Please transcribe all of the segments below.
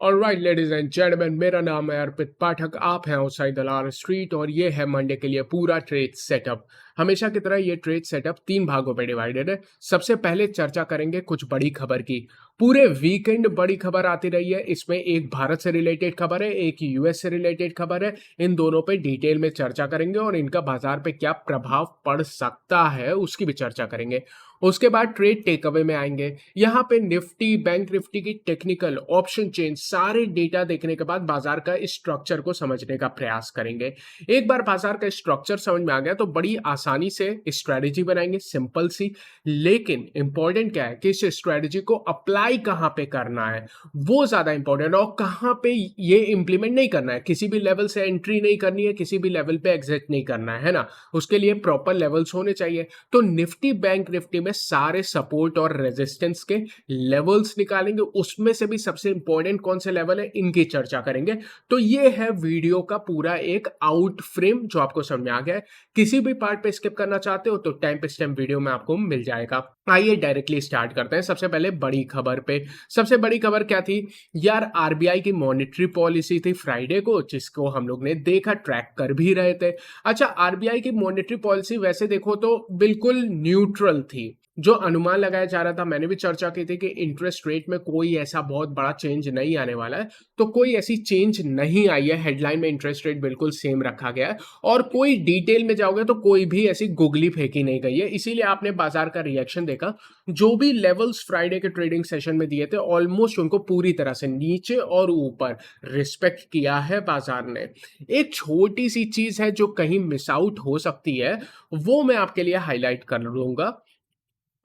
Alright ladies and gentleman, मेरा नाम है अर्पित पाठक। आप हैं आउटसाइड दलाल स्ट्रीट और ये है मंडे के लिए पूरा ट्रेड सेटअप। हमेशा की तरह ये ट्रेड सेटअप 3 भागों में डिवाइडेड है। सबसे पहले चर्चा करेंगे कुछ बड़ी खबर की। पूरे वीकेंड बड़ी खबर आती रही है। इसमें एक भारत से रिलेटेड खबर है, एक यूएस से रिलेटेड खबर है। इन दोनों पे डिटेल में चर्चा करेंगे और इनका बाजार पे क्या प्रभाव पड़ सकता है उसकी भी चर्चा करेंगे। उसके बाद ट्रेड टेक अवे में आएंगे। यहाँ पे निफ्टी, बैंक निफ्टी की टेक्निकल, ऑप्शन चेन, सारे डेटा देखने के बाद बाजार का स्ट्रक्चर को समझने का प्रयास करेंगे। एक बार बाजार का स्ट्रक्चर समझ में आ गया तो बड़ी आसानी से स्ट्रेटेजी बनाएंगे, सिंपल सी। लेकिन इंपॉर्टेंट क्या है कि इस स्ट्रेटेजी को अप्लाई कहाँ पे करना है, वो ज्यादा इंपॉर्टेंट है। और कहाँ पे ये इंप्लीमेंट नहीं करना है, किसी भी लेवल से एंट्री नहीं करनी है, किसी भी लेवल पे एग्जिट नहीं करना है ना। उसके लिए प्रॉपर लेवल्स होने चाहिए। तो निफ्टी, बैंक निफ्टी में सारे सपोर्ट और रेजिस्टेंस के लेवल्स निकालेंगे। उसमें से भी सबसे इंपॉर्टेंट कौन से लेवल है, इनकी चर्चा करेंगे। तो ये है वीडियो का पूरा एक आउट फ्रेम जो आपको समझ में आ गया है। किसी भी पार्ट पे स्किप करना चाहते हो तो टाइम पे स्टेप वीडियो में आपको मिल जाएगा। आइए डायरेक्टली स्टार्ट करते हैं। सबसे पहले बड़ी खबर पे। सबसे बड़ी खबर क्या थी यार? आरबीआई की मॉनेटरी पॉलिसी थी फ्राइडे को, जिसको हम लोग ने देखा, ट्रैक कर भी रहे थे। अच्छा, आरबीआई की मॉनेटरी पॉलिसी वैसे देखो तो बिल्कुल न्यूट्रल थी। जो अनुमान लगाया जा रहा था, मैंने भी चर्चा की थी कि इंटरेस्ट रेट में कोई ऐसा बहुत बड़ा चेंज नहीं आने वाला है। तो कोई ऐसी चेंज नहीं आई है। हेडलाइन में इंटरेस्ट रेट बिल्कुल सेम रखा गया है। और कोई डिटेल में जाओगे तो कोई भी ऐसी गुगली फेंकी नहीं गई है। इसीलिए आपने बाजार का रिएक्शन देखा। जो भी लेवल्स फ्राइडे के ट्रेडिंग सेशन में दिए थे, ऑलमोस्ट उनको पूरी तरह से नीचे और ऊपर रिस्पेक्ट किया है बाजार ने। एक छोटी सी चीज है जो कहीं मिस आउट हो सकती है, वो मैं आपके लिए हाईलाइट कर लूंगा।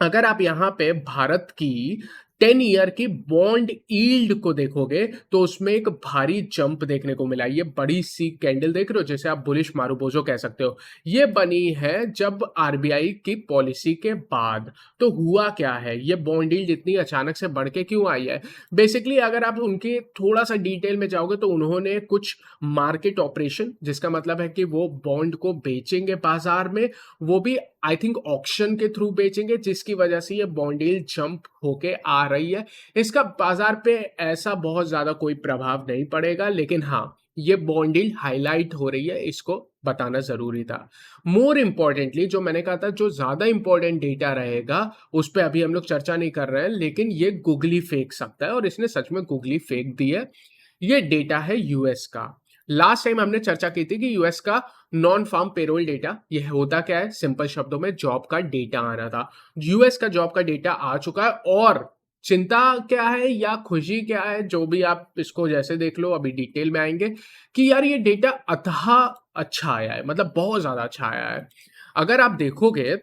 अगर आप यहाँ पे भारत की 10 ईयर की बॉन्ड यील्ड को देखोगे तो उसमें एक भारी जंप देखने को मिला। ये बड़ी सी कैंडल देख रहे हो, जैसे आप बुलिश मारूबोजो कह सकते हो। ये बनी है जब आरबीआई की पॉलिसी के बाद। तो हुआ क्या है, ये बॉन्ड यील्ड इतनी अचानक से बढ़ के क्यों आई है? बेसिकली अगर आप उनके थोड़ा सा डिटेल में जाओगे तो उन्होंने कुछ मार्केट ऑपरेशन, जिसका मतलब है कि वो बॉन्ड को बेचेंगे बाजार में, वो भी आई थिंक ऑक्शन के थ्रू बेचेंगे, जिसकी वजह से ये बॉन्ड यील्ड जंप होके आ रही है। इसका बाजार पे ऐसा बहुत ज्यादा कोई प्रभाव नहीं पड़ेगा, लेकिन हाँ, ये बॉन्ड यील्ड हाईलाइट हो रही है, इसको बताना जरूरी था। मोर इंपॉर्टेंटली, जो मैंने कहा था, जो ज्यादा इंपॉर्टेंट डेटा रहेगा उस पर अभी हम लोग चर्चा नहीं कर रहे हैं, लेकिन ये गूगली फेंक सकता है और इसने सच में गूगली फेंक दी है। ये डेटा है यूएस का। लास्ट टाइम हमने चर्चा की थी कि यूएस का नॉन फार्म पेरोल डेटा, यह होता क्या है? सिंपल शब्दों में जॉब का डेटा आना था। यूएस का जॉब का डेटा आ चुका है। और चिंता क्या है या खुशी क्या है, जो भी आप इसको जैसे देख लो, अभी डिटेल में आएंगे, कि यार ये डेटा अथाह अच्छा आया है, मतलब बहुत ज्यादा अच्छा आया है। अगर आप देखोगे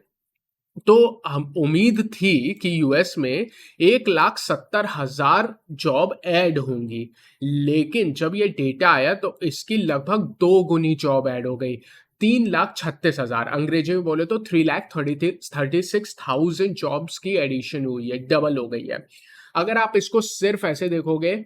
तो हम उम्मीद थी कि यूएस में 1,70,000 जॉब ऐड होंगी। लेकिन जब ये डेटा आया तो इसकी लगभग 2 गुनी जॉब ऐड हो गई। 3,36,000, अंग्रेजी में बोले तो 3,36,000 जॉब्स की एडिशन हुई है, डबल हो गई है। अगर आप इसको सिर्फ ऐसे देखोगे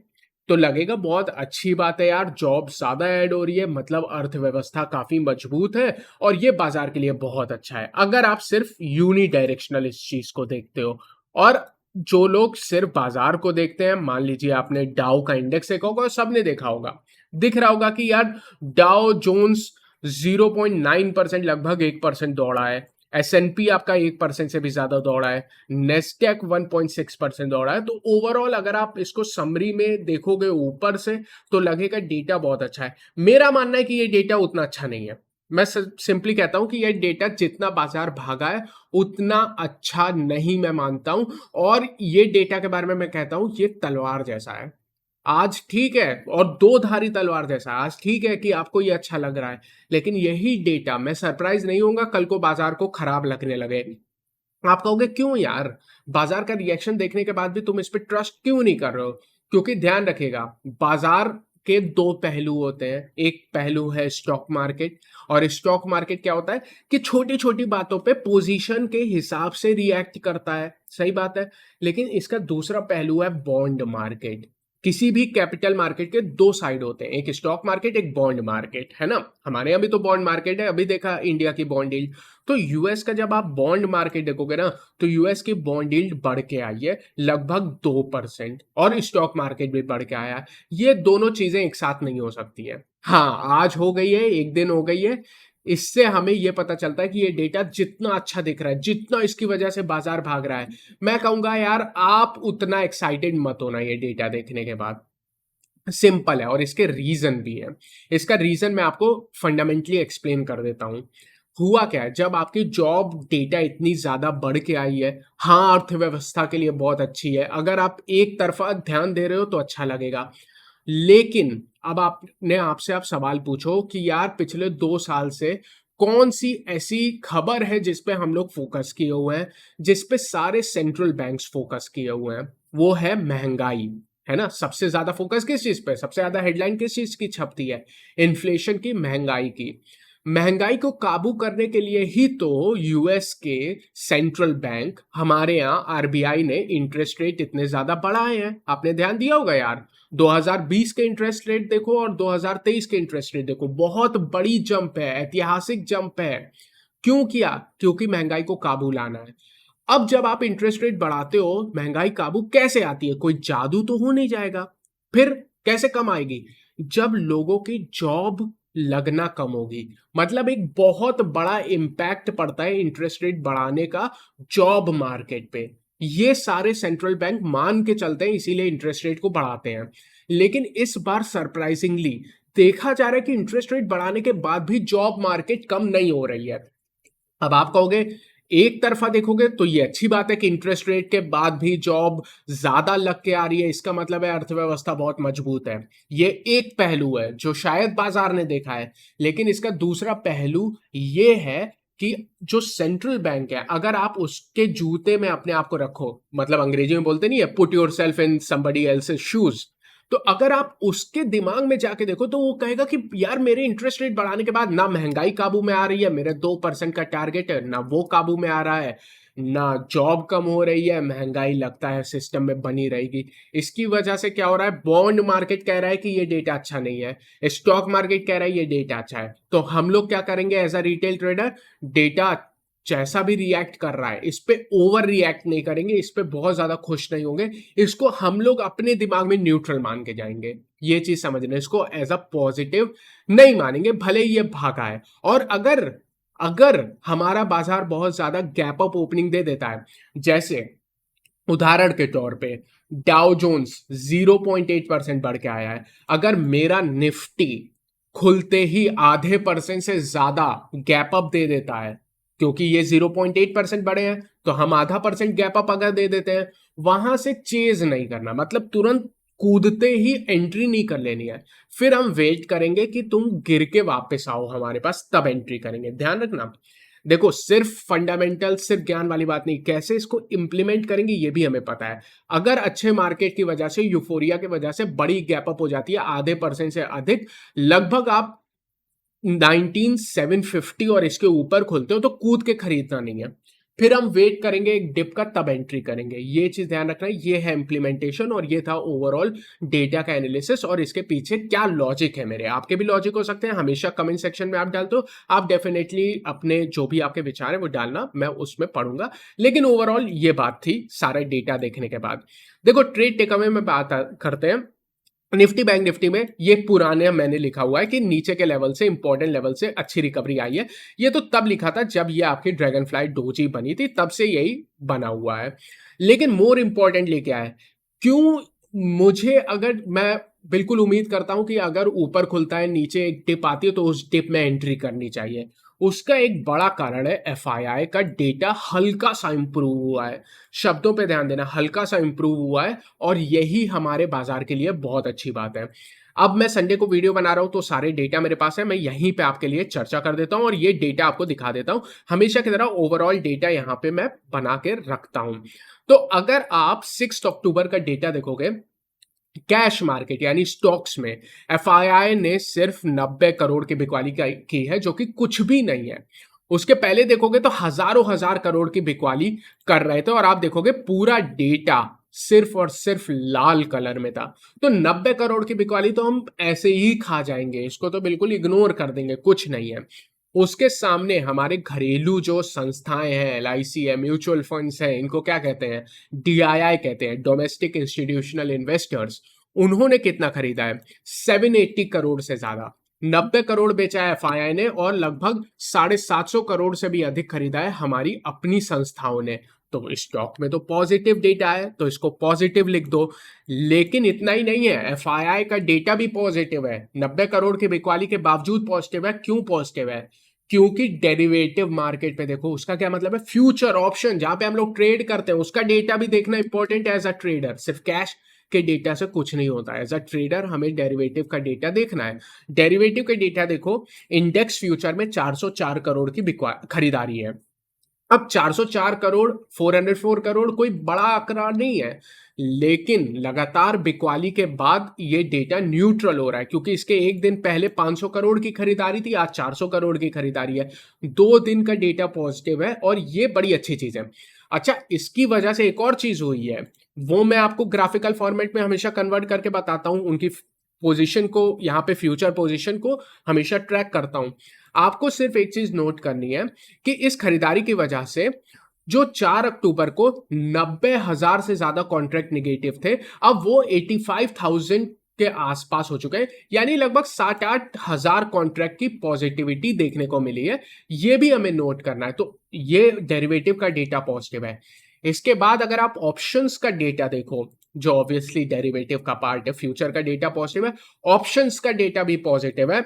तो लगेगा बहुत अच्छी बात है यार, जॉब ज्यादा ऐड हो रही है, मतलब अर्थव्यवस्था काफी मजबूत है और ये बाजार के लिए बहुत अच्छा है। अगर आप सिर्फ यूनी डायरेक्शनल इस चीज को देखते हो। और जो लोग सिर्फ बाजार को देखते हैं, मान लीजिए आपने डाउ का इंडेक्स देखा होगा, सबने देखा होगा, दिख रहा होगा कि यार डाउ जोन्स 0.9%, लगभग 1% दौड़ा है। एसएनपी आपका 1% से भी ज्यादा दौड़ा है। नेस्डेक 1.6% दौड़ा है। तो ओवरऑल अगर आप इसको समरी में देखोगे ऊपर से तो लगेगा डेटा बहुत अच्छा है। मेरा मानना है कि ये डेटा उतना अच्छा नहीं है। मैं सिंपली कहता हूं कि ये डेटा जितना बाजार भागा है उतना अच्छा नहीं मैं मानता हूं। और ये डेटा के बारे में मैं कहता हूं ये तलवार जैसा है। आज ठीक है, और दो धारी तलवार जैसा। आज ठीक है कि आपको ये अच्छा लग रहा है, लेकिन यही डेटा, मैं सरप्राइज नहीं होऊंगा कल को बाजार को खराब लगने लगे। आप कहोगे क्यों यार, बाजार का रिएक्शन देखने के बाद भी तुम इस पे ट्रस्ट क्यों नहीं कर रहे हो? क्योंकि ध्यान रखिएगा, बाजार के दो पहलू होते हैं। एक पहलू है स्टॉक मार्केट। और स्टॉक मार्केट क्या होता है कि छोटी छोटी बातों पे पोजीशन के हिसाब से रिएक्ट करता है, सही बात है। लेकिन इसका दूसरा पहलू है बॉन्ड मार्केट। किसी भी कैपिटल मार्केट के दो साइड होते हैं, एक स्टॉक मार्केट, एक बॉन्ड मार्केट, है ना। हमारे यहाँ भी तो बॉन्ड मार्केट है, अभी देखा इंडिया की बॉन्ड यील्ड। तो यूएस का जब आप बॉन्ड मार्केट देखोगे ना, तो यूएस की बॉन्ड यील्ड बढ़ के आई है लगभग 2%, और स्टॉक मार्केट भी बढ़ के आया है। ये दोनों चीजें एक साथ नहीं हो सकती है। हाँ, आज हो गई है, एक दिन हो गई है, इससे हमें यह पता चलता है कि ये डेटा जितना अच्छा दिख रहा है, जितना इसकी वजह से बाजार भाग रहा है, मैं कहूंगा यार आप उतना एक्साइटेड मत होना ये डेटा देखने के बाद। सिंपल है, और इसके रीजन भी है। इसका रीजन मैं आपको फंडामेंटली एक्सप्लेन कर देता हूं। हुआ क्या है, जब आपकी जॉब डेटा इतनी ज्यादा बढ़ के आई है, हाँ अर्थव्यवस्था के लिए बहुत अच्छी है, अगर आप एक तरफा ध्यान दे रहे हो तो अच्छा लगेगा। लेकिन अब आपने आपसे आप सवाल पूछो कि यार पिछले 2 साल से कौन सी ऐसी खबर है जिस पे हम लोग फोकस किए हुए हैं, जिस पे सारे सेंट्रल बैंक्स फोकस किए हुए हैं। वो है महंगाई, है ना। सबसे ज्यादा फोकस किस चीज पे, सबसे ज्यादा हेडलाइन किस चीज की छपती है, इन्फ्लेशन की, महंगाई की। महंगाई को काबू करने के लिए ही तो यूएस के सेंट्रल बैंक, हमारे यहाँ आरबीआई ने इंटरेस्ट रेट इतने ज्यादा बढ़ाए हैं। आपने ध्यान दिया होगा यार, 2020 के इंटरेस्ट रेट देखो और 2023 के इंटरेस्ट रेट देखो, बहुत बड़ी जंप है, ऐतिहासिक जंप है। क्यों किया? क्योंकि महंगाई को काबू लाना है। अब जब आप इंटरेस्ट रेट बढ़ाते हो, महंगाई काबू कैसे आती है? कोई जादू तो हो नहीं जाएगा। फिर कैसे कम आएगी? जब लोगों की जॉब लगना कम होगी। मतलब एक बहुत बड़ा इंपैक्ट पड़ता है इंटरेस्ट रेट बढ़ाने का जॉब मार्केट पे। ये सारे सेंट्रल बैंक मान के चलते हैं, इसीलिए इंटरेस्ट रेट को बढ़ाते हैं। लेकिन इस बार सरप्राइजिंगली देखा जा रहा है कि इंटरेस्ट रेट बढ़ाने के बाद भी जॉब मार्केट कम नहीं हो रही है। अब आप कहोगे एक तरफा देखोगे तो ये अच्छी बात है कि इंटरेस्ट रेट के बाद भी जॉब ज्यादा लग के आ रही है, इसका मतलब है अर्थव्यवस्था बहुत मजबूत है। ये एक पहलू है जो शायद बाजार ने देखा है। लेकिन इसका दूसरा पहलू ये है कि जो सेंट्रल बैंक है, अगर आप उसके जूते में अपने आप को रखो, मतलब अंग्रेजी में बोलते नहीं है, put your self in somebody else's shoes. तो अगर आप उसके दिमाग में जाके देखो तो वो कहेगा कि यार मेरे इंटरेस्ट रेट बढ़ाने के बाद ना महंगाई काबू में आ रही है, मेरे 2% का टारगेट है, ना वो काबू में आ रहा है, ना जॉब कम हो रही है, महंगाई लगता है सिस्टम में बनी रहेगी। इसकी वजह से क्या हो रहा है, बॉन्ड मार्केट कह रहा है कि ये डेटा अच्छा नहीं है, स्टॉक मार्केट कह रहा है ये डेटा अच्छा है। तो हम लोग क्या करेंगे as a retail trader, data जैसा भी रिएक्ट कर रहा है इस पे ओवर रिएक्ट नहीं करेंगे, इस पे बहुत ज्यादा खुश नहीं होंगे। इसको हम लोग अपने दिमाग में न्यूट्रल मान के जाएंगे। ये चीज समझना, इसको एज अ पॉजिटिव नहीं मानेंगे भले ही ये भागा है। और अगर अगर हमारा बाजार बहुत ज्यादा गैप अप ओपनिंग दे देता है, जैसे उदाहरण के तौर पे डाउ जोन्स 0.8% बढ़ के आया है, अगर मेरा निफ्टी खुलते ही आधे परसेंट से ज्यादा गैप अप दे देता है, क्योंकि ये 0.8% बढ़े हैं, तो हम आधा परसेंट गैप अप अगर दे देते हैं, वहां से चेज नहीं करना, मतलब तुरंत कूदते ही एंट्री नहीं कर लेनी है। फिर हम वेट करेंगे कि तुम गिर के वापस आओ हमारे पास, तब एंट्री करेंगे। ध्यान रखना, देखो सिर्फ फंडामेंटल, सिर्फ ज्ञान वाली बात नहीं, कैसे इसको इंप्लीमेंट करेंगे ये भी हमें पता है। अगर अच्छे मार्केट की वजह से, यूफोरिया की वजह से बड़ी गैप अप हो जाती है आधे परसेंट से अधिक, लगभग आप 19750 और इसके ऊपर खोलते हो, तो कूद के खरीदना नहीं है। फिर हम वेट करेंगे एक डिप का, तब एंट्री करेंगे। ये चीज ध्यान रखना है। ये है इंप्लीमेंटेशन, और ये था ओवरऑल डेटा का एनालिसिस, और इसके पीछे क्या लॉजिक है मेरे। आपके भी लॉजिक हो सकते हैं, हमेशा कमेंट सेक्शन में आप डालते हो, आप डेफिनेटली अपने जो भी आपके विचार है वो डालना, मैं उसमें पढ़ूंगा। लेकिन ओवरऑल ये बात थी सारे डेटा देखने के बाद। देखो ट्रेड टेकअवे में बात करते हैं। निफ्टी बैंक निफ्टी में ये पुराने मैंने लिखा हुआ है कि नीचे के लेवल से, इंपॉर्टेंट लेवल से अच्छी रिकवरी आई है। ये तो तब लिखा था जब ये आपकी ड्रैगन फ्लाई डोजी बनी थी, तब से यही बना हुआ है। लेकिन मोर इंपॉर्टेंटली क्या है, क्यों मुझे, अगर मैं बिल्कुल उम्मीद करता हूं कि अगर ऊपर खुलता है नीचे एक डिप आती है तो उस डिप में एंट्री करनी चाहिए। उसका एक बड़ा कारण है एफआईआई का डेटा हल्का सा इंप्रूव हुआ है। शब्दों पे ध्यान देना, हल्का सा इंप्रूव हुआ है, और यही हमारे बाजार के लिए बहुत अच्छी बात है। अब मैं संडे को वीडियो बना रहा हूं तो सारे डेटा मेरे पास है, मैं यहीं पे आपके लिए चर्चा कर देता हूं और ये डेटा आपको दिखा देता हूं। हमेशा की तरह ओवरऑल डेटा यहां पे मैं बना के रखता हूं। तो अगर आप 6 अक्टूबर का डेटा देखोगे, कैश मार्केट यानी स्टॉक्स में एफआईआई ने सिर्फ 90 करोड़ की बिकवाली की है, जो कि कुछ भी नहीं है। उसके पहले देखोगे तो हजारों हजार करोड़ की बिकवाली कर रहे थे, और आप देखोगे पूरा डेटा सिर्फ और सिर्फ लाल कलर में था। तो 90 करोड़ की बिकवाली तो हम ऐसे ही खा जाएंगे, इसको तो बिल्कुल इग्नोर कर देंगे, कुछ नहीं है। उसके सामने हमारे घरेलू जो संस्थाएं हैं, एलआईसी है, म्यूचुअल फंड्स हैं, इनको क्या कहते हैं, डीआईआई कहते हैं, डोमेस्टिक इंस्टीट्यूशनल इन्वेस्टर्स, उन्होंने कितना खरीदा है, 780 करोड़ से ज्यादा। 90 करोड़ बेचा है एफआईआई ने और लगभग 750 करोड़ से भी अधिक खरीदा है हमारी अपनी संस्थाओं ने। तो स्टॉक में तो पॉजिटिव डेटा है, तो इसको पॉजिटिव लिख दो। लेकिन इतना ही नहीं है, एफआईआई का डेटा भी पॉजिटिव है, 90 करोड़ की बिकवाली के बावजूद पॉजिटिव है। क्यों पॉजिटिव है? क्योंकि डेरिवेटिव मार्केट पे देखो, उसका क्या मतलब है, फ्यूचर ऑप्शन जहां पे हम लोग ट्रेड करते हैं, उसका डेटा भी देखना इंपॉर्टेंट है एज अ ट्रेडर। सिर्फ कैश के डेटा से कुछ नहीं होता है, एज अ ट्रेडर हमें डेरिवेटिव का डेटा देखना है। डेरिवेटिव के डेटा देखो, इंडेक्स फ्यूचर में 404 करोड़ की खरीदारी है। अब 404 करोड़, 404 करोड़ कोई बड़ा आंकड़ा नहीं है, लेकिन लगातार बिकवाली के बाद ये डेटा न्यूट्रल हो रहा है, क्योंकि इसके एक दिन पहले 500 करोड़ की खरीदारी थी, आज 400 करोड़ की खरीदारी है। 2 दिन का डेटा पॉजिटिव है और ये बड़ी अच्छी चीज है। अच्छा, इसकी वजह से एक और चीज हुई है, वो मैं आपको ग्राफिकल फॉर्मेट में हमेशा कन्वर्ट करके बताता हूं, उनकी पोजीशन को, यहाँ पे फ्यूचर पोजीशन को हमेशा ट्रैक करता हूं। आपको सिर्फ एक चीज नोट करनी है कि इस खरीदारी की वजह से जो 4 अक्टूबर को 90,000 से ज्यादा कॉन्ट्रैक्ट निगेटिव थे, अब वो 85,000 के आसपास हो चुके हैं, यानी लगभग 7-8 हजार कॉन्ट्रैक्ट की पॉजिटिविटी देखने को मिली है। ये भी हमें नोट करना है। तो ये डेरिवेटिव का डेटा पॉजिटिव है। इसके बाद अगर आप ऑप्शंस का डेटा देखो, जो ऑब्वियसली डेरिवेटिव का पार्ट है, फ्यूचर का डेटा पॉजिटिव है, ऑप्शंस का डेटा भी पॉजिटिव है,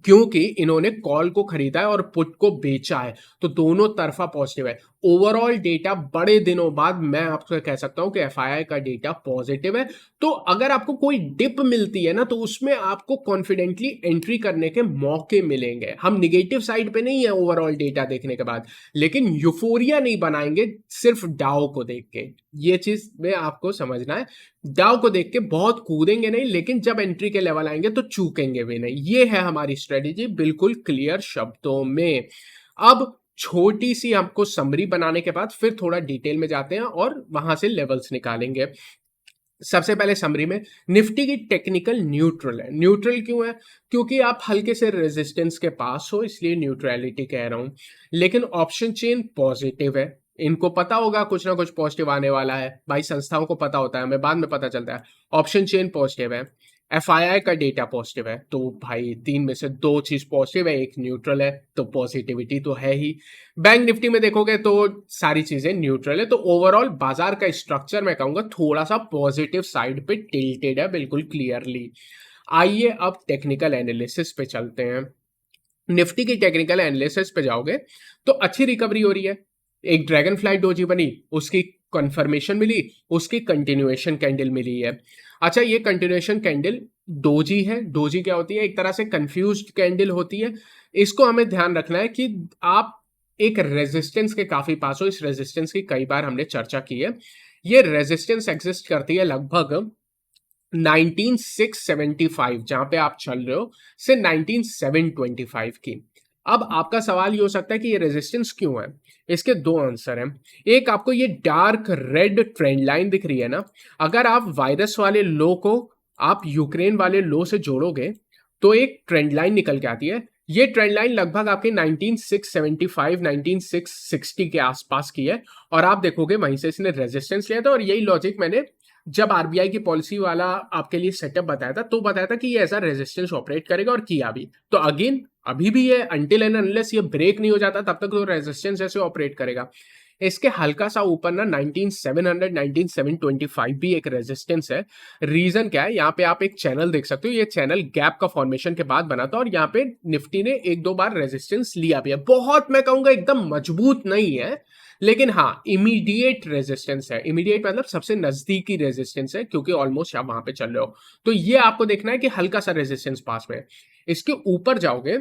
क्योंकि इन्होंने कॉल को खरीदा है और पुट को बेचा है, तो दोनों तरफा पॉजिटिव है। ओवरऑल डेटा बड़े दिनों बाद मैं आपको कह सकता हूं कि एफआईआई का डेटा पॉजिटिव है। तो अगर आपको कोई डिप मिलती है ना, तो उसमें आपको कॉन्फिडेंटली एंट्री करने के मौके मिलेंगे। हम निगेटिव साइड पे नहीं है ओवरऑल डेटा देखने के बाद, लेकिन यूफोरिया नहीं बनाएंगे सिर्फ डाउ को देख के। ये चीज में आपको समझना है, डाउ को देख के बहुत कूदेंगे नहीं, लेकिन जब एंट्री के लेवल आएंगे तो चूकेंगे भी नहीं। ये है हमारी स्ट्रेटेजी, बिल्कुल क्लियर शब्दों में। अब छोटी सी आपको समरी बनाने के बाद फिर थोड़ा डिटेल में जाते हैं और वहां से लेवल्स निकालेंगे। सबसे पहले समरी में, निफ्टी की टेक्निकल न्यूट्रल है। न्यूट्रल क्यों है? क्योंकि आप हल्के से रेजिस्टेंस के पास हो, इसलिए न्यूट्रलिटी कह रहा हूं। लेकिन ऑप्शन चेन पॉजिटिव है, इनको पता होगा कुछ ना कुछ पॉजिटिव आने वाला है, भाई संस्थाओं को पता होता है, हमें बाद में पता चलता है। ऑप्शन चेन पॉजिटिव है, एफआईआई का डेटा पॉजिटिव है, तो भाई 3 में से 2 चीज पॉजिटिव है, एक न्यूट्रल है, तो पॉजिटिविटी तो है ही। बैंक निफ्टी में देखोगे तो सारी चीजें न्यूट्रल है। तो ओवरऑल बाजार का स्ट्रक्चर मैं कहूंगा थोड़ा सा पॉजिटिव साइड पे टिल्टेड है, बिल्कुल क्लियरली। आइए अब टेक्निकल एनालिसिस पे चलते हैं। निफ्टी की टेक्निकल एनालिसिस पे जाओगे तो अच्छी रिकवरी हो रही है, एक ड्रैगन फ्लाई डोजी बनी, उसकी कंफर्मेशन मिली, उसकी कंटिन्यूएशन कैंडल मिली है। अच्छा, ये कंटिन्यूएशन कैंडल डोजी है। डोजी क्या होती है? एक तरह से कंफ्यूज्ड कैंडल होती है। इसको हमें ध्यान रखना है कि आप एक रेजिस्टेंस के काफी पास हो। इस रेजिस्टेंस की कई बार हमने चर्चा की है। ये रेजिस्टेंस एग्जिस्ट करती है लगभग 19675, जहां पे आप चल रहे हो, से 19725 की। अब आपका सवाल ये हो सकता है कि ये रेजिस्टेंस क्यों है? इसके 2 आंसर हैं। एक, आपको ये डार्क रेड ट्रेंड लाइन दिख रही है ना, अगर आप वायरस वाले लो को आप यूक्रेन वाले लो से जोड़ोगे तो एक ट्रेंड लाइन निकल के आती है। ये ट्रेंड लाइन लगभग आपके 19675 19660 के आसपास की है, और आप देखोगे वहीं से इसने रेजिस्टेंस लिया था। और यही लॉजिक मैंने जब आरबीआई की पॉलिसी वाला आपके लिए सेटअप बताया था, तो बताया था कि ये ऐसा रेजिस्टेंस ऑपरेट करेगा, और किया भी। तो अगेन अभी भी ये अनटिल एंड अनलेस ये ब्रेक नहीं हो जाता तब तक तो रेजिस्टेंस ऐसे ऑपरेट करेगा। इसके हल्का सा ऊपर ना 19700 19725 भी एक रेजिस्टेंस है। रीजन क्या है? यहाँ पे आप एक चैनल देख सकते हो, ये चैनल गैप का फॉर्मेशन के बाद बना था, और यहाँ पे निफ्टी ने 1-2 बार रेजिस्टेंस लिया भी है। बहुत, मैं कहूंगा एकदम मजबूत नहीं है, लेकिन हाँ इमीडिएट रेजिस्टेंस है। इमीडिएट मतलब सबसे नजदीकी रेजिस्टेंस है, क्योंकि ऑलमोस्ट आप वहां पे चल रहे हो। तो ये आपको देखना है कि हल्का सा रेजिस्टेंस पास में है। इसके ऊपर जाओगे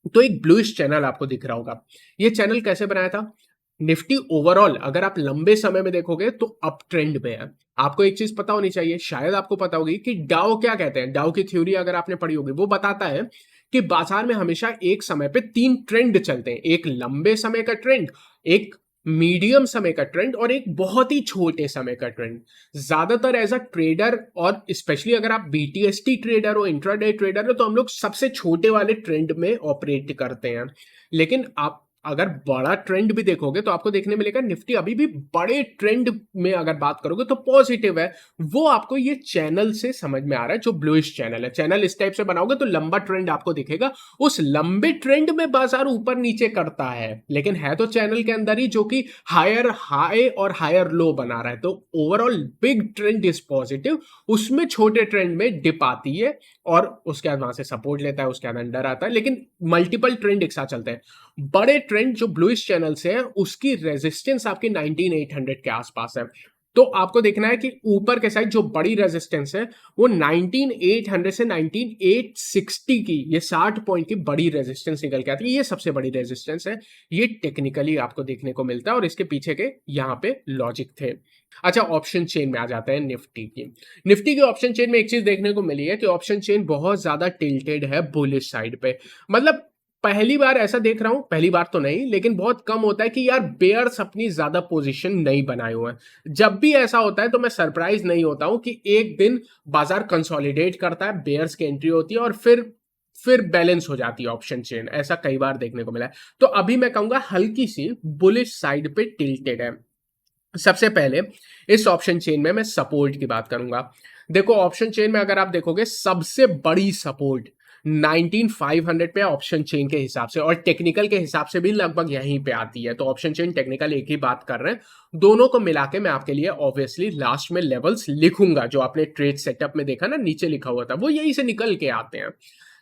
तो एक ब्लूइश चैनल आपको दिख रहा होगा। ये चैनल कैसे बनाया था? निफ्टी ओवरऑल अगर आप लंबे समय में देखोगे तो अप ट्रेंड में है। आपको एक चीज पता होनी चाहिए, शायद आपको पता होगी कि डाउ क्या कहते हैं। डाउ की थ्योरी अगर आपने पढ़ी होगी, वो बताता है कि बाजार में हमेशा एक समय पे 3 ट्रेंड चलते हैं। एक लंबे समय का ट्रेंड, एक मीडियम समय का ट्रेंड और एक बहुत ही छोटे समय का ट्रेंड। ज्यादातर एज अ ट्रेडर और स्पेशली अगर आप बीटीएसटी ट्रेडर हो, इंट्राडे ट्रेडर हो, तो हम लोग सबसे छोटे वाले ट्रेंड में ऑपरेट करते हैं। लेकिन आप अगर बड़ा ट्रेंड भी देखोगे तो आपको देखने मिलेगा निफ्टी अभी भी बड़े ट्रेंड में अगर बात करोगे तो पॉजिटिव है। वो आपको ये चैनल से समझ में आ रहा है, जो ब्लूइश चैनल है। चैनल इस टाइप से बनाओगे तो लंबा ट्रेंड आपको दिखेगा। उस लंबे ट्रेंड में बाजार ऊपर नीचे करता है, लेकिन है तो चैनल के अंदर ही, जो कि हायर हाई और हायर लो बना रहा है। तो overall big trend is positive. उसमें छोटे ट्रेंड में डिप आती है और उसके बाद वहां से सपोर्ट लेता है, उसके बाद अंडर आता है, लेकिन मल्टीपल ट्रेंड एक साथ चलते हैं। बड़े ट्रेंड जो ब्लूइश चैनल से है उसकी रेजिस्टेंस आपकी 19800 के आसपास है। तो आपको देखना है कि ऊपर के साइड जो बड़ी रेजिस्टेंस है वो 19800 से 19860 की, ये 60 पॉइंट की बड़ी रेजिस्टेंस निकल के आती है। ये सबसे बड़ी रेजिस्टेंस है। ये टेक्निकली आपको देखने को मिलता है और इसके पीछे के यहाँ पे लॉजिक थे। अच्छा, ऑप्शन चेन में आ जाते हैं निफ्टी की। निफ्टी की ऑप्शन चेन में एक चीज देखने को मिली है कि ऑप्शन चेन बहुत ज्यादा टिल्टेड है बुलिश साइड पे। मतलब पहली बार ऐसा देख रहा हूं, पहली बार तो नहीं, लेकिन बहुत कम होता है कि यार बेयर्स अपनी ज्यादा पोजीशन नहीं बनाए हुए हैं। जब भी ऐसा होता है तो मैं सरप्राइज नहीं होता हूं कि एक दिन बाजार कंसोलिडेट करता है, बेयर्स की एंट्री होती है और फिर बैलेंस हो जाती है ऑप्शन चेन। ऐसा कई बार देखने को मिला है। तो अभी मैं कहूंगा हल्की सी बुलिश साइड पे टिल्टेड है। सबसे पहले इस ऑप्शन चेन में मैं सपोर्ट की बात करूंगा। देखो, ऑप्शन चेन में अगर आप देखोगे सबसे बड़ी सपोर्ट 19500 पे ऑप्शन चेन के हिसाब से, और टेक्निकल के हिसाब से भी लगभग यहीं पे आती है। तो ऑप्शन चेन टेक्निकल एक ही बात कर रहे हैं। दोनों को मिला के मैं आपके लिए ऑब्वियसली लास्ट में लेवल्स लिखूंगा। जो आपने ट्रेड सेटअप में देखा ना, नीचे लिखा हुआ था, वो यहीं से निकल के आते हैं।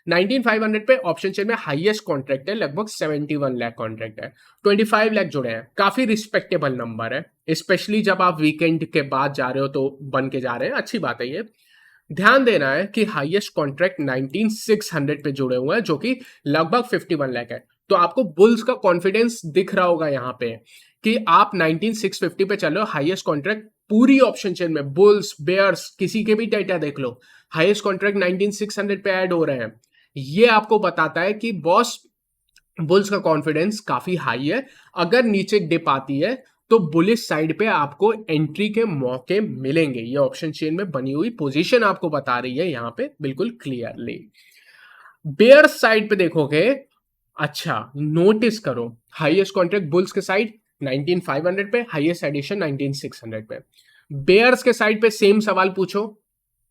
19500 पे ऑप्शन चेन में हाईएस्ट कॉन्ट्रैक्ट है, लगभग 71 लाख कॉन्ट्रैक्ट है। 25 लाख जुड़े हैं, काफी रिस्पेक्टेबल नंबर है। स्पेशली जब आप वीकेंड के बाद जा रहे हो तो बन के जा रहे हैं, अच्छी बात है ये। ध्यान देना है कि हाईएस्ट कॉन्ट्रैक्ट 19600 पे जुड़े हुए हैं, जो कि लगभग 51 लाख है। तो आपको बुल्स का कॉन्फिडेंस दिख रहा होगा यहाँ पे कि आप 19650 पे चलो। हाईएस्ट कॉन्ट्रैक्ट पूरी ऑप्शन चेन में, बुल्स बेयर्स किसी के भी डेटा देख लो, हाईएस्ट कॉन्ट्रैक्ट 19600 पे ऐड हो रहे हैं। ये आपको बताता है कि बॉस बुल्स का कॉन्फिडेंस काफी हाई है। अगर नीचे डिप आती है तो बुलिश साइड पे आपको एंट्री के मौके मिलेंगे। ये ऑप्शन चेन में बनी हुई पोजीशन आपको बता रही है यहाँ पे बिल्कुल क्लियरली। बेयर साइड पे देखोगे, अच्छा नोटिस करो, हाईएस्ट कॉन्ट्रैक्ट बुल्स के साइड 19500 पे, हाईएस्ट एडिशन 19600 पे। बेयर्स के साइड पे सेम सवाल पूछो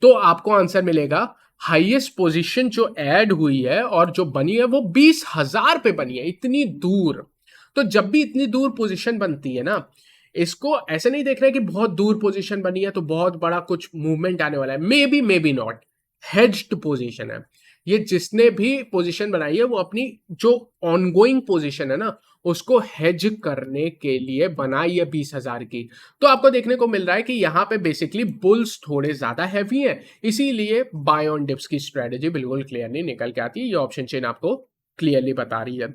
तो आपको आंसर मिलेगा हाईएस्ट पोजीशन जो ऐड हुई है और जो बनी है वो 20,000 पे बनी है, इतनी दूर। तो जब भी इतनी दूर पोजीशन बनती है ना, इसको ऐसे नहीं देख रहे कि बहुत दूर पोजीशन बनी है तो बहुत बड़ा कुछ मूवमेंट आने वाला है। May be not, hedged position है। ये जिसने भी पोजीशन बनाई है वो अपनी जो ऑनगोइंग पोजीशन है ना, उसको हेज करने के लिए बनाई है 20,000 की। तो आपको देखने को मिल रहा है कि यहाँ पे बेसिकली बुल्स थोड़े ज्यादा हैवी हैं, इसीलिए बाय ऑन डिप्स की स्ट्रेटेजी बिल्कुल क्लियरली निकल के आती है। ये ऑप्शन चेन आपको क्लियरली बता रही है।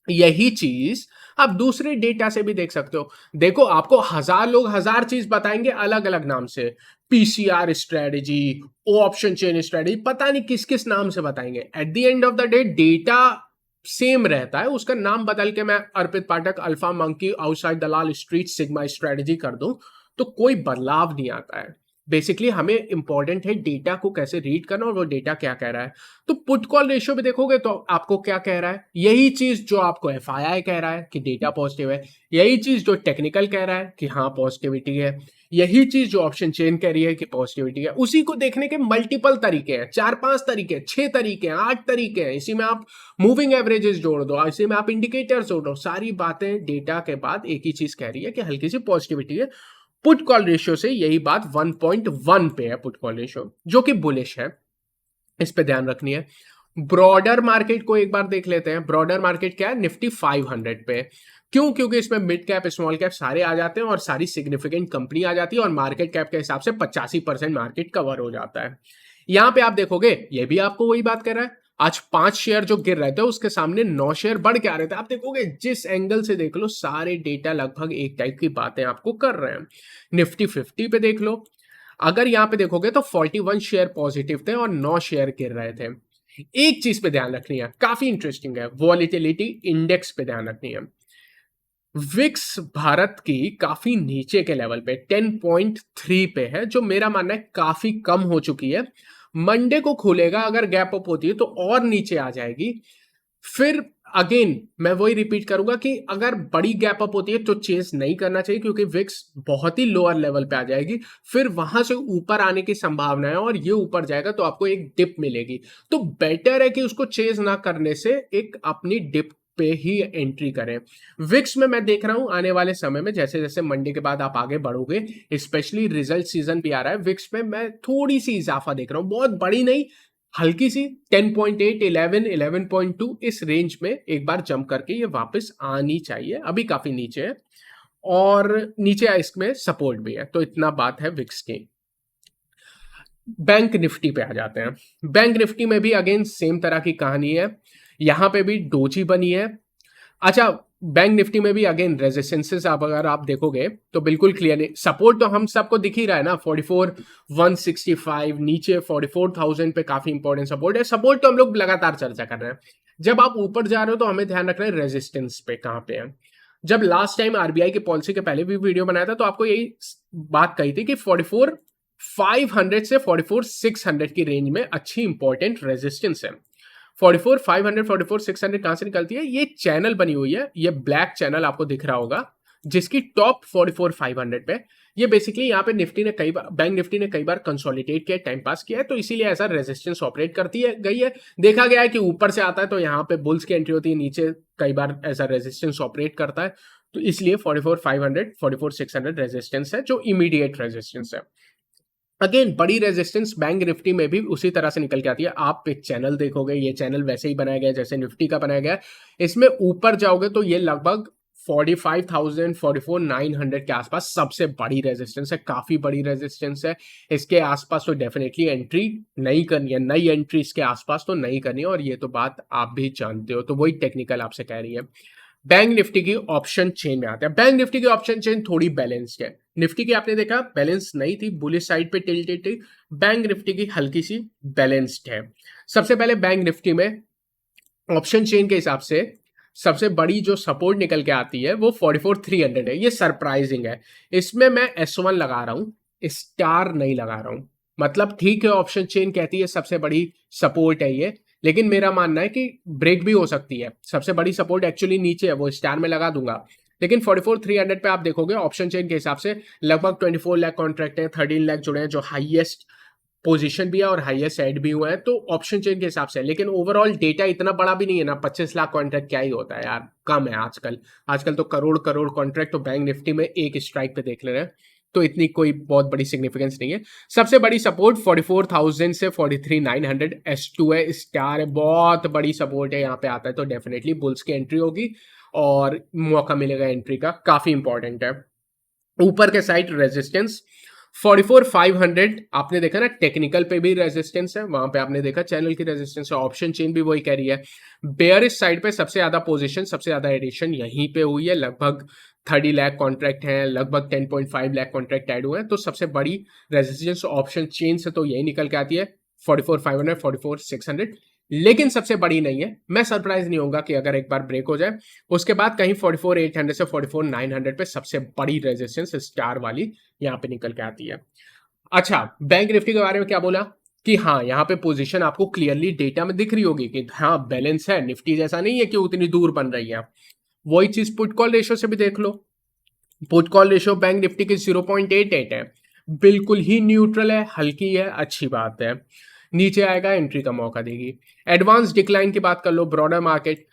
यही चीज आप दूसरे डेटा से भी देख सकते हो। देखो, आपको हजार लोग हजार चीज बताएंगे अलग अलग नाम से, PCR strategy, option chain strategy, पता नहीं किस किस नाम से बताएंगे। At the end of the day data same रहता है, उसका नाम बदल के मैं अर्पित पाठक अल्फा मंकी आउटसाइड दलाल स्ट्रीट सिग्मा स्ट्रेटेजी कर दूं तो कोई बदलाव नहीं आता है। बेसिकली हमें इंपॉर्टेंट है डेटा को कैसे रीड करना और वो डेटा क्या कह रहा है। तो पुट कॉल रेशियो भी देखोगे तो आपको क्या कह रहा है, यही चीज जो आपको एफआईआई कह रहा है कि डेटा पॉजिटिव है, यही चीज जो टेक्निकल कह रहा है कि हाँ पॉजिटिविटी है, यही चीज जो ऑप्शन चेन कह रही है कि पॉजिटिविटी है। उसी को देखने के मल्टीपल तरीके हैं, 4-5 तरीके, 6 तरीके हैं, 8 तरीके हैं। इसी में आप मूविंग एवरेजेस जोड़ दो, इसी में आप इंडिकेटर्स जोड़ दो, सारी बातें डेटा के बाद एक ही चीज कह रही है कि हल्की सी पॉजिटिविटी है। पुट कॉल रेशियो से यही बात 1.1 पे है पुट कॉल रेशियो, जो कि बुलिश है। इस पे ध्यान रखनी है। ब्रॉडर मार्केट को एक बार देख लेते हैं। ब्रॉडर मार्केट क्या है, निफ्टी 500 पे। क्यों? क्योंकि इसमें मिड कैप स्मॉल कैप सारे आ जाते हैं और सारी सिग्निफिकेंट कंपनी आ जाती है और मार्केट कैप के हिसाब से 85% मार्केट कवर हो जाता है। यहां पे आप देखोगे ये भी आपको वही बात कर रहा है। आज 5 शेयर जो गिर रहे थे उसके सामने 9 शेयर बढ़ के आ रहे थे। आप देखोगे जिस एंगल से देख लो सारे डेटा लगभग एक टाइप की बातें आपको कर रहे हैं। निफ्टी 50 पे देख लो, अगर यहां पे देखोगे तो 41 शेयर पॉजिटिव थे और 9 शेयर गिर रहे थे। एक चीज पे ध्यान रखनी है, काफी इंटरेस्टिंग है, वॉलेटिलिटी इंडेक्स पे ध्यान रखनी है। विक्स भारत की काफी नीचे के लेवल पे 10.3 पे है, जो मेरा मानना है काफी कम हो चुकी है। मंडे को खुलेगा, अगर गैप अप होती है तो और नीचे आ जाएगी। फिर अगेन मैं वही रिपीट करूंगा कि अगर बड़ी गैप अप होती है तो चेस नहीं करना चाहिए, क्योंकि विक्स बहुत ही लोअर लेवल पे आ जाएगी। फिर वहां से ऊपर आने की संभावना है, और ये ऊपर जाएगा तो आपको एक डिप मिलेगी। तो बेटर है कि उसको चेज ना करने से एक अपनी डिप पे ही एंट्री करें। विक्स में मैं देख रहा हूं आने वाले समय में, जैसे जैसे मंडे के बाद आप आगे बढ़ोगे, स्पेशली रिजल्ट सीजन भी आ रहा है, विक्स में मैं थोड़ी सी इजाफा देख रहा हूं, बहुत बड़ी नहीं, हल्की सी 10.8, 11, 11.2 इस रेंज में एक बार जंप करके ये वापस आनी चाहिए। अभी काफी नीचे है, और नीचे इसमें सपोर्ट भी है। तो इतना बात है विक्स की। बैंक निफ्टी पे आ जाते हैं। बैंक निफ्टी में भी अगेन सेम तरह की कहानी है, यहां पे भी डोजी बनी है। अच्छा, बैंक निफ्टी में भी अगेन रेजिस्टेंसेस आप अगर आप देखोगे तो बिल्कुल क्लियर नहीं, सपोर्ट तो हम सबको दिख ही रहा है ना, 44,165 नीचे 44,000 पे काफी इंपॉर्टेंट सपोर्ट है। सपोर्ट तो हम लोग लगातार चर्चा कर रहे हैं। जब आप ऊपर जा रहे हो तो हमें ध्यान रखना है रेजिस्टेंस पे कहां पे है। जब लास्ट टाइम आरबीआई की पॉलिसी के पहले भी वीडियो बनाया था तो आपको यही बात कही थी कि 44,500 से 44,600 की रेंज में अच्छी इंपॉर्टेंट रेजिस्टेंस है। 44,500, 44,600 कहां से निकलती है? ये चैनल बनी हुई है, ये ब्लैक चैनल आपको दिख रहा होगा, जिसकी टॉप 44,500 पे। ये बेसिकली यहाँ पे निफ्टी ने कई बार, बैंक निफ्टी ने कई बार कंसोलिडेट किया, टाइम पास किया है, तो इसीलिए ऐसा रेजिस्टेंस ऑपरेट करती है गई है। देखा गया है कि ऊपर से आता है तो यहाँ पे बुल्स की एंट्री होती है, नीचे कई बार ऐसा रेजिस्टेंस ऑपरेट करता है। तो इसलिए 44,500, 44,600 रेजिस्टेंस है, जो इमीडिएट रेजिस्टेंस है। अगेन बड़ी रेजिस्टेंस बैंक निफ्टी में भी उसी तरह से निकल के आती है। आप एक चैनल देखोगे, ये चैनल वैसे ही बनाया गया जैसे निफ्टी का बनाया गया। इसमें ऊपर जाओगे तो ये लगभग 45,000, 44,900 के आसपास सबसे बड़ी रेजिस्टेंस है, काफी बड़ी रेजिस्टेंस है। इसके आसपास तो डेफिनेटली एंट्री नहीं करनी है, नई एंट्री इसके आसपास तो नहीं करनी है, और ये तो बात आप भी जानते हो। तो वही टेक्निकल आपसे कह रही है। बैंक निफ्टी की ऑप्शन चेन में आते हैं। बैंक निफ्टी की ऑप्शन चेन थोड़ी बैलेंस्ड है। निफ्टी की आपने देखा बैलेंस नहीं थी, बुलिश साइड पे टिल्टेड थी। बैंक निफ्टी की हल्की सी बैलेंस्ड है। सबसे पहले बैंक निफ्टी में ऑप्शन चेन के हिसाब से सबसे बड़ी जो सपोर्ट निकल के आती है वो 44,300 है। ये सरप्राइजिंग है। इसमें मैं S1 लगा रहा हूं, स्टार नहीं लगा रहा हूं। मतलब ठीक है, ऑप्शन चेन कहती है सबसे बड़ी सपोर्ट है ये, लेकिन मेरा मानना है कि ब्रेक भी हो सकती है। सबसे बड़ी सपोर्ट एक्चुअली नीचे है, वो स्टार में लगा दूंगा। लेकिन 44,300 पे आप देखोगे ऑप्शन चेन के हिसाब से लगभग 24 लाख कॉन्ट्रैक्ट है, 13 लाख जुड़े हैं, जो हाईएस्ट पोजीशन भी है और हाईएस्ट एड भी हुआ है, तो ऑप्शन चेन के हिसाब से। लेकिन ओवरऑल डेटा इतना बड़ा भी नहीं है ना, 25 लाख कॉन्ट्रैक्ट क्या ही होता है यार, कम है आजकल। आजकल तो करोड़ करोड़ कॉन्ट्रैक्ट तो बैंक निफ्टी में एक स्ट्राइक पे देख ले रहे हैं, तो इतनी कोई बहुत बड़ी सिग्निफिकेंस नहीं है। सबसे बड़ी सपोर्ट 44,000 से 43,900 S2 है, स्टार है, बहुत बड़ी सपोर्ट है। यहाँ पे आता है तो डेफिनेटली बुल्स की एंट्री होगी और मौका मिलेगा एंट्री का, काफी इंपॉर्टेंट है। ऊपर के साइड रेजिस्टेंस 44,500 आपने देखा ना, टेक्निकल पे भी रेजिस्टेंस है, वहां पे आपने देखा चैनल की रेजिस्टेंस है। ऑप्शन चेन भी वही कह रही है। बेयरिश साइड पे सबसे ज्यादा पोजीशन, सबसे ज्यादा एडिशन यहीं पे हुई है, लगभग 30 लाख कॉन्ट्रैक्ट हैं, लगभग 10.5 लाख कॉन्ट्रैक्ट ऐड हुए हैं। तो सबसे बड़ी रेजिस्टेंस ऑप्शन चेन से तो यही निकल के आती है, 44,500, 44,600। लेकिन सबसे बड़ी नहीं है। मैं सरप्राइज नहीं होगा कि अगर एक बार ब्रेक हो जाए। उसके बाद कहीं 44,800 से 44,900 पे सबसे बड़ी रेजिस्टेंस स्टार वाली यहाँ पे निकल के आती है। अच्छा, बैंक निफ्टी के बारे में क्या बोला कि हाँ, यहाँ पे पोजीशन आपको क्लियरली डेटा में दिख रही होगी कि हाँ बैलेंस है, निफ्टी जैसा नहीं है कि उतनी दूर बन रही है। वही चीज पुट कॉल रेशियो से भी देख लो। Put call ratio bank Nifty की 0.88 है, बिल्कुल ही न्यूट्रल है, हल्की है, अच्छी बात है। नीचे आएगा एंट्री का मौका देगी। एडवांस डिक्लाइन की बात कर लो, ब्रॉडर मार्केट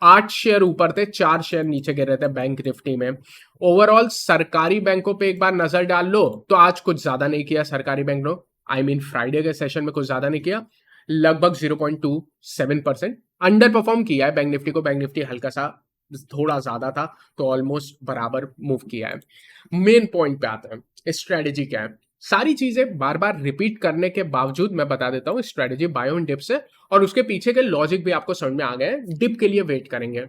8 शेयर ऊपर थे, 4 शेयर नीचे गिर रहे थे बैंक निफ्टी में। ओवरऑल सरकारी बैंकों पे एक बार नजर डाल लो तो आज कुछ ज्यादा नहीं किया सरकारी बैंकों, आई मीन फ्राइडे के सेशन में कुछ ज्यादा नहीं किया, लगभग 0.27% अंडर परफॉर्म किया है बैंक निफ्टी को। बैंक निफ्टी हल्का सा थोड़ा ज्यादा था, तो ऑलमोस्ट बराबर मूव किया है। मेन पॉइंट पे आता है, स्ट्रेटेजी क्या है। सारी चीजें बार बार रिपीट करने के बावजूद मैं बता देता हूं, स्ट्रेटेजी बाय ऑन डिप से, और उसके पीछे के लॉजिक भी आपको समझ में आ गए। डिप के लिए वेट करेंगे,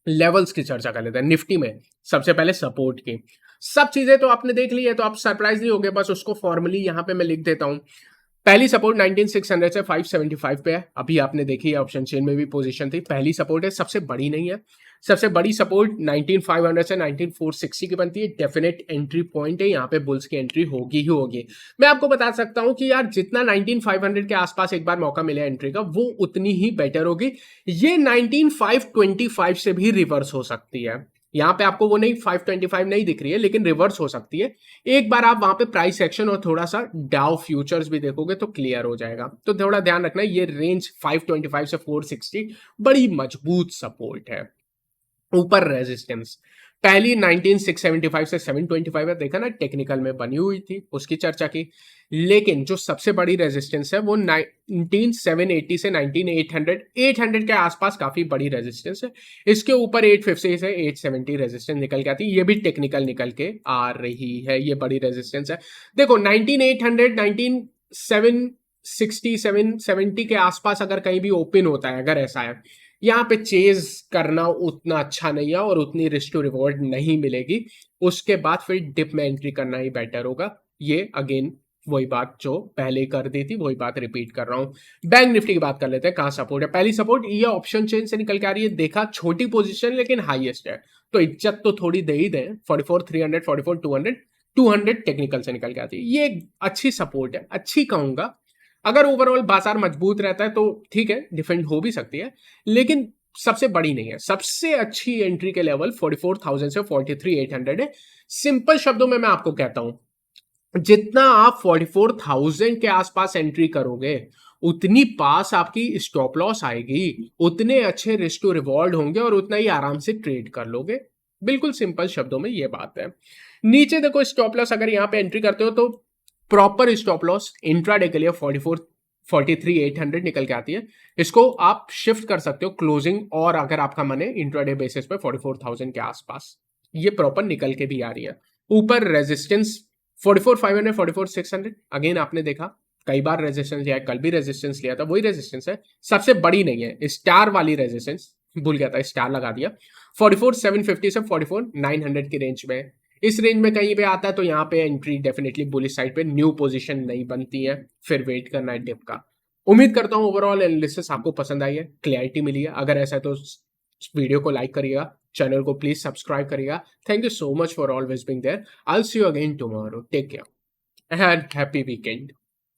लेवल्स की चर्चा कर लेते हैं। निफ्टी में सबसे पहले सपोर्ट की सब चीजें तो आपने देख ली है, तो आप सरप्राइज नहीं हो गए, बस उसको फॉर्मली यहां पे मैं लिख देता हूं। पहली सपोर्ट 19600 से 575 पे है। अभी आपने देखी है ऑप्शन चेन में भी पोजीशन थी, पहली सपोर्ट है, सबसे बड़ी नहीं है। सबसे बड़ी सपोर्ट 19500 से 19460 की बनती है। डेफिनेट एंट्री पॉइंट है, यहाँ पे बुल्स की एंट्री होगी ही होगी। मैं आपको बता सकता हूं कि यार जितना 19500 के आसपास एक बार मौका मिले एंट्री का, वो उतनी ही बेटर होगी। ये 19525 से भी रिवर्स हो सकती है। यहाँ पे आपको वो नहीं 525 नहीं दिख रही है, लेकिन रिवर्स हो सकती है। एक बार आप वहां पे प्राइस एक्शन और थोड़ा सा डाउ फ्यूचर्स भी देखोगे तो क्लियर हो जाएगा। तो थोड़ा ध्यान रखना, ये रेंज 525 से 460 बड़ी मजबूत सपोर्ट है। ऊपर रेजिस्टेंस पहली 19675 से 725 है, देखा ना, टेक्निकल में बनी हुई थी, उसकी चर्चा की। लेकिन जो सबसे बड़ी रेजिस्टेंस है वो 19780 से 19800 800 के आसपास काफी बड़ी रेजिस्टेंस है। इसके ऊपर 850 से 870 रेजिस्टेंस निकल के आती है, ये भी टेक्निकल निकल के आ रही है, ये बड़ी रेजिस्टेंस है। देखो 19800 19760 770 के आसपास अगर कहीं भी ओपन होता है, अगर ऐसा है, यहाँ पे चेज करना उतना अच्छा नहीं है और उतनी रिस्क टू रिवॉर्ड नहीं मिलेगी। उसके बाद फिर डिप में एंट्री करना ही बेटर होगा। ये अगेन वही बात जो पहले कर दी थी, वही बात रिपीट कर रहा हूं। बैंक निफ्टी की बात कर लेते हैं, कहां सपोर्ट है। पहली सपोर्ट ये ऑप्शन चेन से निकल के आ रही है, देखा छोटी पोजीशन लेकिन हाईएस्ट है, तो इज्जत तो थोड़ी दे ही दें। 44300 44200 200 टेक्निकल से निकल के आती है, ये एक अच्छी सपोर्ट है, अच्छी कहूंगा। अगर ओवरऑल बाजार मजबूत रहता है तो ठीक है, डिफेंड हो भी सकती है, लेकिन सबसे बड़ी नहीं है। सबसे अच्छी एंट्री के लेवल 44000 से 43800 है। सिंपल शब्दों में मैं आपको कहता हूं, जितना आप 44000 के आसपास एंट्री करोगे, उतनी पास आपकी स्टॉप लॉस आएगी, उतने अच्छे रिस्क टू रिवॉर्ड होंगे और उतना ही आराम से ट्रेड कर लोगे। बिल्कुल सिंपल शब्दों में ये बात है। नीचे देखो स्टॉप लॉस, अगर यहां पे एंट्री करते हो तो प्रॉपर स्टॉप लॉस इंट्राडे के लिए 43800 निकल के आती है। इसको आप शिफ्ट कर सकते हो क्लोजिंग, और अगर आपका मन है इंट्राडे बेसिस पे 44000 के आसपास, ये प्रॉपर निकल के भी आ रही है। ऊपर रेजिस्टेंस 44500 44600, अगेन आपने देखा कई बार रेजिस्टेंस लिया है, कल भी रेजिस्टेंस लिया था, वही रेजिस्टेंस है, सबसे बड़ी नहीं है। स्टार वाली रेजिस्टेंस भूल गया था, स्टार लगा दिया। 44750 से 44900 की रेंज में, इस रेंज में कहीं पे आता है तो यहाँ पे एंट्री डेफिनेटली बुलिश साइड पे, न्यू पोजीशन नहीं बनती है, फिर वेट करना है डिप का। उम्मीद करता हूँ ओवरऑल एनालिसिस आपको पसंद आई है, क्लैरिटी मिली है। अगर ऐसा है तो वीडियो को लाइक करिएगा, चैनल को प्लीज सब्सक्राइब करिएगा। Thank you so much for always being there. I will see you again tomorrow. Take care and happy weekend.